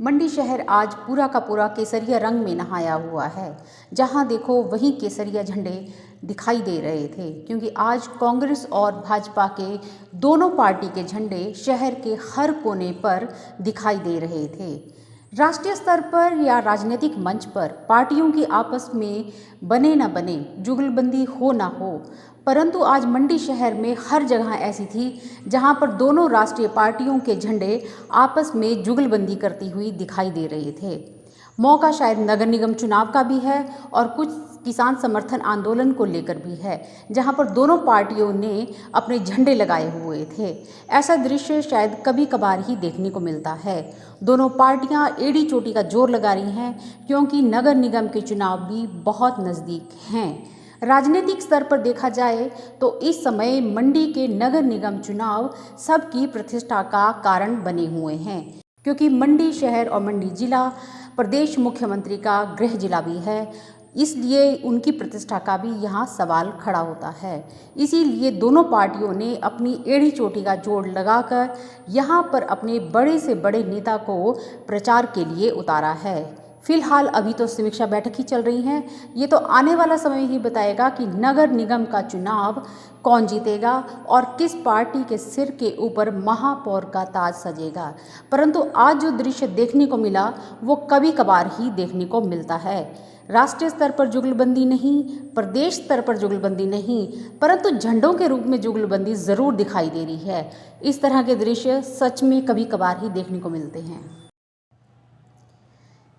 मंडी शहर आज पूरा का पूरा केसरिया रंग में नहाया हुआ है। जहां देखो वहीं केसरिया झंडे दिखाई दे रहे थे, क्योंकि आज कांग्रेस और भाजपा के दोनों पार्टी के झंडे शहर के हर कोने पर दिखाई दे रहे थे। राष्ट्रीय स्तर पर या राजनीतिक मंच पर पार्टियों की आपस में बने न बने, जुगलबंदी हो ना हो, परंतु आज मंडी शहर में हर जगह ऐसी थी जहां पर दोनों राष्ट्रीय पार्टियों के झंडे आपस में जुगलबंदी करती हुई दिखाई दे रहे थे। मौका शायद नगर निगम चुनाव का भी है और कुछ किसान समर्थन आंदोलन को लेकर भी है, जहां पर दोनों पार्टियों ने अपने झंडे लगाए हुए थे। ऐसा दृश्य शायद कभी कभार ही देखने को मिलता है। दोनों पार्टियां एड़ी चोटी का जोर लगा रही हैं, क्योंकि नगर निगम के चुनाव भी बहुत नज़दीक हैं। राजनीतिक स्तर पर देखा जाए तो इस समय मंडी के नगर निगम चुनाव सबकी प्रतिष्ठा का कारण बने हुए हैं, क्योंकि मंडी शहर और मंडी जिला प्रदेश मुख्यमंत्री का गृह जिला भी है, इसलिए उनकी प्रतिष्ठा का भी यहाँ सवाल खड़ा होता है। इसीलिए दोनों पार्टियों ने अपनी एड़ी चोटी का जोड़ लगाकर यहाँ पर अपने बड़े से बड़े नेता को प्रचार के लिए उतारा है। फिलहाल अभी तो समीक्षा बैठक ही चल रही है। ये तो आने वाला समय ही बताएगा कि नगर निगम का चुनाव कौन जीतेगा और किस पार्टी के सिर के ऊपर महापौर का ताज सजेगा। परंतु आज जो दृश्य देखने को मिला वो कभी कभार ही देखने को मिलता है। राष्ट्रीय स्तर पर जुगलबंदी नहीं, प्रदेश स्तर पर जुगलबंदी नहीं, परंतु झंडों के रूप में जुगलबंदी ज़रूर दिखाई दे रही है। इस तरह के दृश्य सच में कभी कभार ही देखने को मिलते हैं।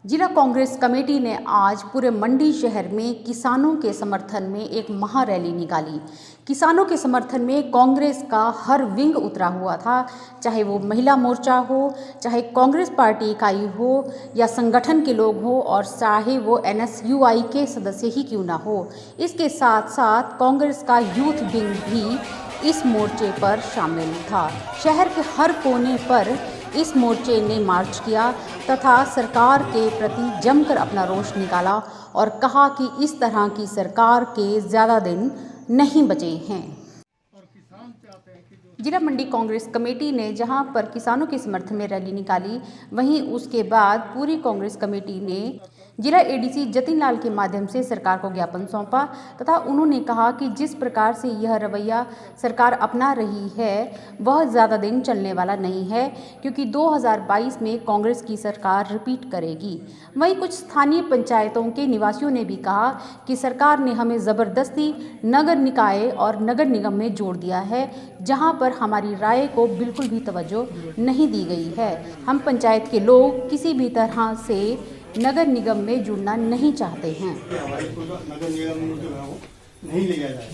जिला कांग्रेस कमेटी ने आज पूरे मंडी शहर में किसानों के समर्थन में एक महारैली निकाली। किसानों के समर्थन में कांग्रेस का हर विंग उतरा हुआ था, चाहे वो महिला मोर्चा हो, चाहे कांग्रेस पार्टी इकाई हो या संगठन के लोग हो, और चाहे वो NSUI के सदस्य ही क्यों ना हो। इसके साथ साथ कांग्रेस का यूथ विंग भी इस मोर्चे पर शामिल था। शहर के हर कोने पर इस मोर्चे ने मार्च किया तथा सरकार के प्रति जमकर अपना रोष निकाला और कहा कि इस तरह की सरकार के ज़्यादा दिन नहीं बचे हैं। जिला मंडी कांग्रेस कमेटी ने जहां पर किसानों के समर्थन में रैली निकाली, वहीं उसके बाद पूरी कांग्रेस कमेटी ने जिला ADC जतिन लाल के माध्यम से सरकार को ज्ञापन सौंपा तथा उन्होंने कहा कि जिस प्रकार से यह रवैया सरकार अपना रही है वह ज़्यादा दिन चलने वाला नहीं है, क्योंकि 2022 में कांग्रेस की सरकार रिपीट करेगी। वहीं कुछ स्थानीय पंचायतों के निवासियों ने भी कहा कि सरकार ने हमें ज़बरदस्ती नगर निकाय और नगर निगम में जोड़ दिया है, जहां पर हमारी राय को बिल्कुल भी तवज्जो नहीं दी गई है। हम पंचायत के लोग किसी भी तरह से नगर निगम में जुड़ना नहीं चाहते हैं। हमारी नगर निगम में जो है वो नहीं ले जाया जाए,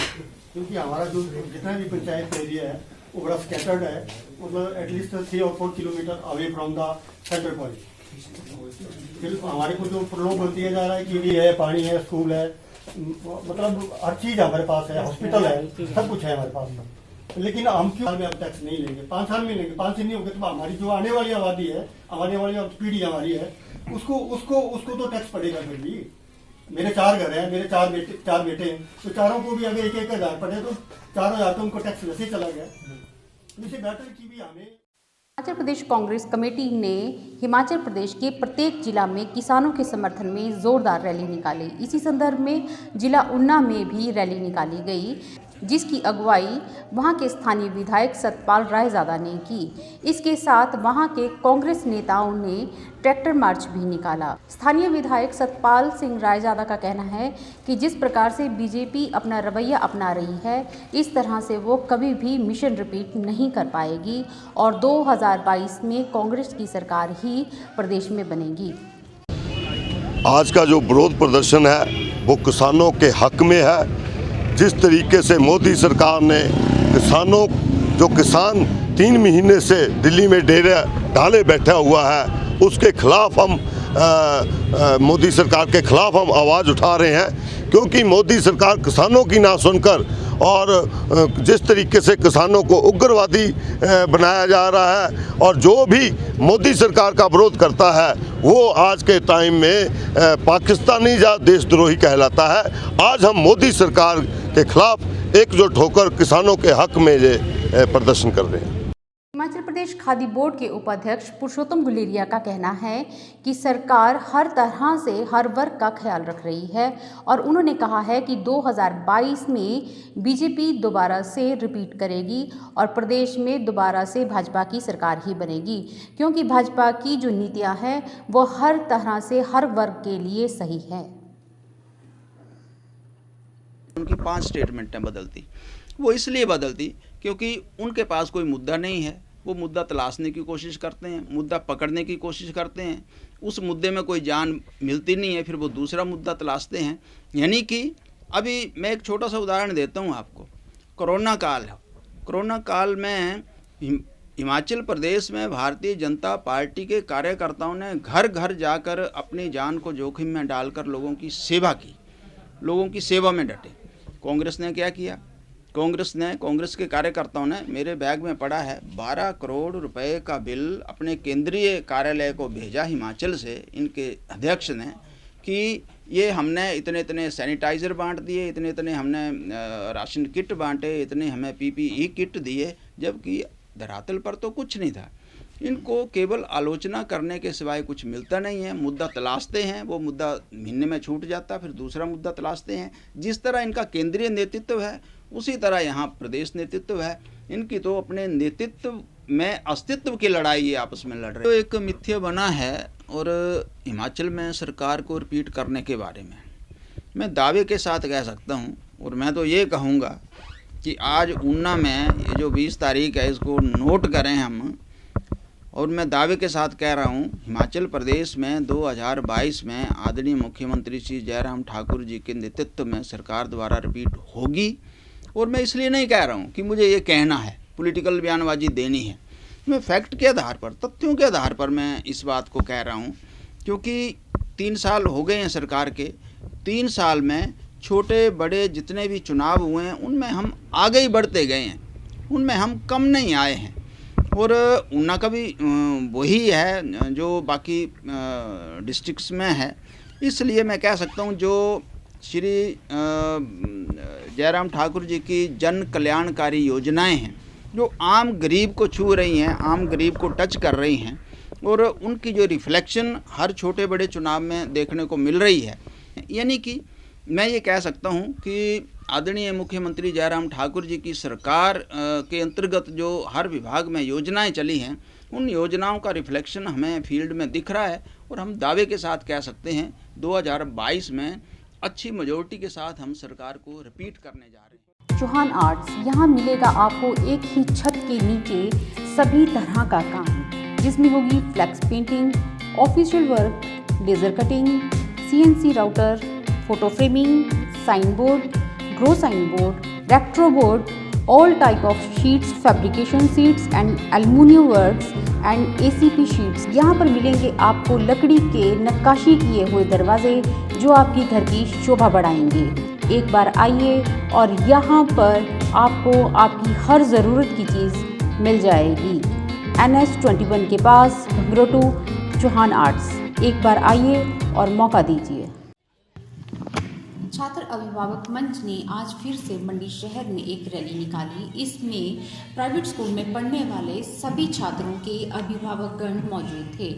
क्योंकि हमारा जो जितना भी पंचायत एरिया है वो बड़ा स्कैटर्ड है, मतलब एटलीस्ट 3 और 4 kilometre away from the centre point. फिर हमारे को जो प्रलोभन दिया जा रहा है कि ये है, पानी है, स्कूल है, मतलब हर चीज हमारे पास है, हॉस्पिटल है, सब कुछ है हमारे पास। लेकिन हम क्यों अब टैक्स नहीं लेंगे? 5 साल में लेंगे, 5 से नहीं होगा तो हमारी जो आने वाली आबादी है, आने वाली पीढ़ी हमारी है, उसको तो टैक्स पड़ेगा। फिर भी मेरे 4 घर हैं, मेरे 4 बेटे हैं, तो चारों को भी अगर 1-1 हज़ार पड़े तो 4,000 तो उनको टैक्स वैसे चला गया। इससे बेहतर की भी हमें हिमाचल प्रदेश कांग्रेस कमेटी ने हिमाचल प्रदेश के प्रत्येक जिला में किसानों के समर्थन में जोरदार रैली निकाली। इसी संदर्भ में जिला ऊना में भी रैली निकाली गई, जिसकी अगुवाई वहां के स्थानीय विधायक सतपाल रायजादा ने की। इसके साथ वहां के कांग्रेस नेताओं ने ट्रैक्टर मार्च भी निकाला। स्थानीय विधायक सतपाल सिंह रायजादा का कहना है कि जिस प्रकार से बीजेपी अपना रवैया अपना रही है, इस तरह से वो कभी भी मिशन रिपीट नहीं कर पाएगी और 2022 में कांग्रेस की सरकार ही प्रदेश में बनेगी। आज का जो विरोध प्रदर्शन है वो किसानों के हक में है। जिस तरीके से मोदी सरकार ने किसान 3 महीने से दिल्ली में डेरे डाले बैठा हुआ है, उसके खिलाफ हम मोदी सरकार के खिलाफ हम आवाज़ उठा रहे हैं, क्योंकि मोदी सरकार किसानों की ना सुनकर और जिस तरीके से किसानों को उग्रवादी बनाया जा रहा है और जो भी मोदी सरकार का विरोध करता है वो आज के टाइम में पाकिस्तानी या देशद्रोही कहलाता है। आज हम मोदी सरकार के खिलाफ एकजुट होकर किसानों के हक में ये प्रदर्शन कर रहे हैं। हिमाचल प्रदेश खादी बोर्ड के उपाध्यक्ष पुरुषोत्तम गुलेरिया का कहना है कि सरकार हर तरह से हर वर्ग का ख्याल रख रही है और उन्होंने कहा है कि 2022 में बीजेपी दोबारा से रिपीट करेगी और प्रदेश में दोबारा से भाजपा की सरकार ही बनेगी, क्योंकि भाजपा की जो नीतियां हैं वो हर तरह से हर वर्ग के लिए सही है। उनकी 5 स्टेटमेंटें बदलती, वो इसलिए बदलती क्योंकि उनके पास कोई मुद्दा नहीं है। वो मुद्दा तलाशने की कोशिश करते हैं, मुद्दा पकड़ने की कोशिश करते हैं, उस मुद्दे में कोई जान मिलती नहीं है, फिर वो दूसरा मुद्दा तलाशते हैं। यानी कि अभी मैं एक छोटा सा उदाहरण देता हूँ आपको। कोरोना काल है, कोरोना काल में हिमाचल प्रदेश में भारतीय जनता पार्टी के कार्यकर्ताओं ने घर घर जाकर अपनी जान को जोखिम में डालकर लोगों की सेवा की, लोगों की सेवा में डटे। कांग्रेस ने क्या किया? कांग्रेस के कार्यकर्ताओं ने, मेरे बैग में पड़ा है, 12 करोड़ रुपए का बिल अपने केंद्रीय कार्यालय को भेजा हिमाचल से, इनके अध्यक्ष ने, कि ये हमने इतने इतने सैनिटाइज़र बांट दिए, इतने इतने हमने राशन किट बांटे, इतने हमें PPE किट दिए, जबकि धरातल पर तो कुछ नहीं था। इनको केवल आलोचना करने के सिवाय कुछ मिलता नहीं है। मुद्दा तलाशते हैं, वो मुद्दा महीने में छूट जाता, फिर दूसरा मुद्दा तलाशते हैं। जिस तरह इनका केंद्रीय नेतृत्व है उसी तरह यहाँ प्रदेश नेतृत्व है। इनकी तो अपने नेतृत्व में अस्तित्व की लड़ाई ये आपस में लड़ रहे हैं। तो एक मिथ्या बना है। और हिमाचल में सरकार को रिपीट करने के बारे में मैं दावे के साथ कह सकता हूँ, और मैं तो ये कहूँगा कि आज ऊना में ये जो 20 तारीख है इसको नोट करें हम, और मैं दावे के साथ कह रहा हूँ हिमाचल प्रदेश में 2022 में आदरणीय मुख्यमंत्री श्री जयराम ठाकुर जी के नेतृत्व में सरकार द्वारा रिपीट होगी। और मैं इसलिए नहीं कह रहा हूँ कि मुझे ये कहना है, पॉलिटिकल बयानबाजी देनी है। मैं फैक्ट के आधार पर, तथ्यों के आधार पर मैं इस बात को कह रहा हूँ, क्योंकि 3 साल हो गए हैं सरकार के। 3 साल में छोटे बड़े जितने भी चुनाव हुए हैं उनमें हम आगे ही बढ़ते गए हैं, उनमें हम कम नहीं आए हैं। और ऊना का भी वही है जो बाकी डिस्ट्रिक्ट्स में है। इसलिए मैं कह सकता हूँ जो श्री जयराम ठाकुर जी की जन कल्याणकारी योजनाएं हैं, जो आम गरीब को छू रही हैं, आम गरीब को टच कर रही हैं, और उनकी जो रिफ्लेक्शन हर छोटे बड़े चुनाव में देखने को मिल रही है। यानी कि मैं ये कह सकता हूँ कि आदरणीय मुख्यमंत्री जयराम ठाकुर जी की सरकार के अंतर्गत जो हर विभाग में योजनाएं चली हैं, उन योजनाओं का रिफ्लेक्शन हमें फील्ड में दिख रहा है। और हम दावे के साथ कह सकते हैं 2022 में अच्छी मेजॉरिटी के साथ हम सरकार को रिपीट करने जा रहे हैं। चौहान आर्ट्स, यहाँ मिलेगा आपको एक ही छत के नीचे सभी तरह का काम, जिसमें होगी flex painting, official work, laser cutting, CNC router, photo framing, sign board, glow sign board, retro board, all type of sheets, fabrication sheets and aluminium works and ACP sheets। यहाँ पर मिलेंगे आपको लकड़ी के नक्काशी किए हुए दरवाजे जो आपकी घर की शोभा बढ़ाएंगे। एक बार आइए और यहाँ पर आपको आपकी हर ज़रूरत की चीज़ मिल जाएगी। NH 21 के पास भंगरोटू, चौहान आर्ट्स। एक बार आइए और मौका दीजिए। छात्र अभिभावक मंच ने आज फिर से मंडी शहर में एक रैली निकाली। इसमें प्राइवेट स्कूल में पढ़ने वाले सभी छात्रों के अभिभावकगण मौजूद थे।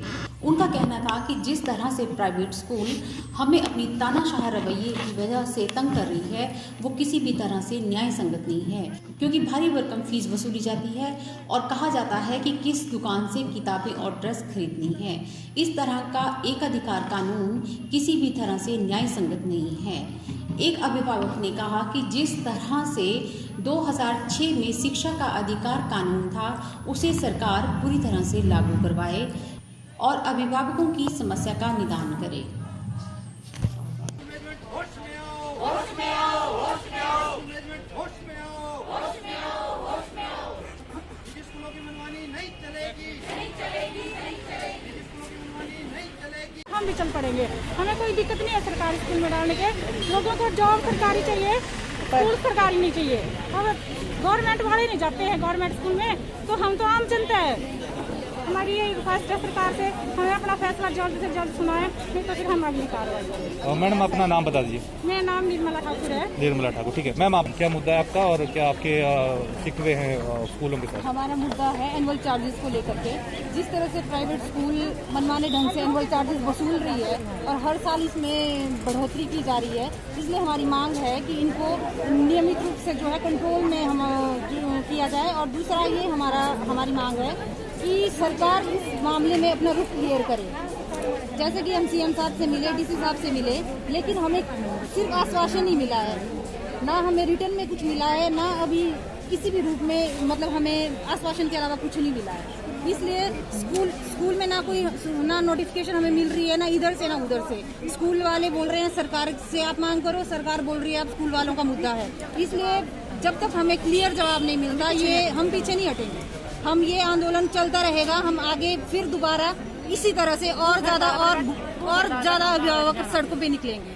उनका कहना था कि जिस तरह से प्राइवेट स्कूल हमें अपनी तानाशाह रवैये की वजह से तंग कर रही है, वो किसी भी तरह से न्याय संगत नहीं है, क्योंकि भारी भरकम फीस वसूली जाती है और कहा जाता है कि किस दुकान से किताबें और ड्रेस खरीदनी है। इस तरह का एकाधिकार कानून किसी भी तरह से न्याय संगत नहीं है। एक अभिभावक ने कहा कि जिस तरह से 2006 में शिक्षा का अधिकार कानून था, उसे सरकार पूरी तरह से लागू करवाए और अभिभावकों की समस्या का निदान करे। हम भी चल पड़ेंगे, हमें कोई दिक्कत नहीं है सरकारी स्कूल में डालने के। लोगों को जॉब सरकारी चाहिए, स्कूल सरकारी नहीं चाहिए। अब गवर्नमेंट वाले नहीं जाते हैं गवर्नमेंट स्कूल में, तो हम तो आम जनता है, हमारी ये रिक्वेस्ट है सरकार से, हमें अपना फैसला जल्द से जल्द सुनाएं, नहीं तो फिर हम अगली कार्रवाई करेंगे। मैडम अपना नाम बता दीजिए। मेरा नाम निर्मला ठाकुर है। निर्मला ठाकुर, ठीक है। मैम आप क्या मुद्दा है आपका और क्या आपके शिकवे हैं स्कूलों के साथ? हमारा मुद्दा है एनुअल चार्जेस को लेकर के। जिस तरह से प्राइवेट स्कूल मनमाने ढंग से एनुअल चार्जेस वसूल रही है और हर साल इसमें बढ़ोतरी की जा रही है, इसलिए हमारी मांग है कि इनको नियमित रूप से जो है कंट्रोल में हम किया जाए। और दूसरा ये हमारी मांग है कि सरकार इस मामले में अपना रुख क्लियर करे। जैसे कि हम सीएम साहब से मिले, डीसी साहब से मिले, लेकिन हमें सिर्फ आश्वासन ही मिला है, ना हमें रिटर्न में कुछ मिला है, ना अभी किसी भी रूप में, मतलब हमें आश्वासन के अलावा कुछ नहीं मिला है। इसलिए स्कूल में ना नोटिफिकेशन हमें मिल रही है, ना इधर से ना उधर से। स्कूल वाले बोल रहे हैं सरकार से आप मांग करो, सरकार बोल रही है आप स्कूल वालों का मुद्दा है। इसलिए जब तक हमें क्लियर जवाब नहीं मिलता, ये हम पीछे नहीं हटेंगे। हम ये आंदोलन चलता रहेगा। हम आगे फिर दोबारा इसी तरह से और ज्यादा अभिभावक सड़कों पे निकलेंगे।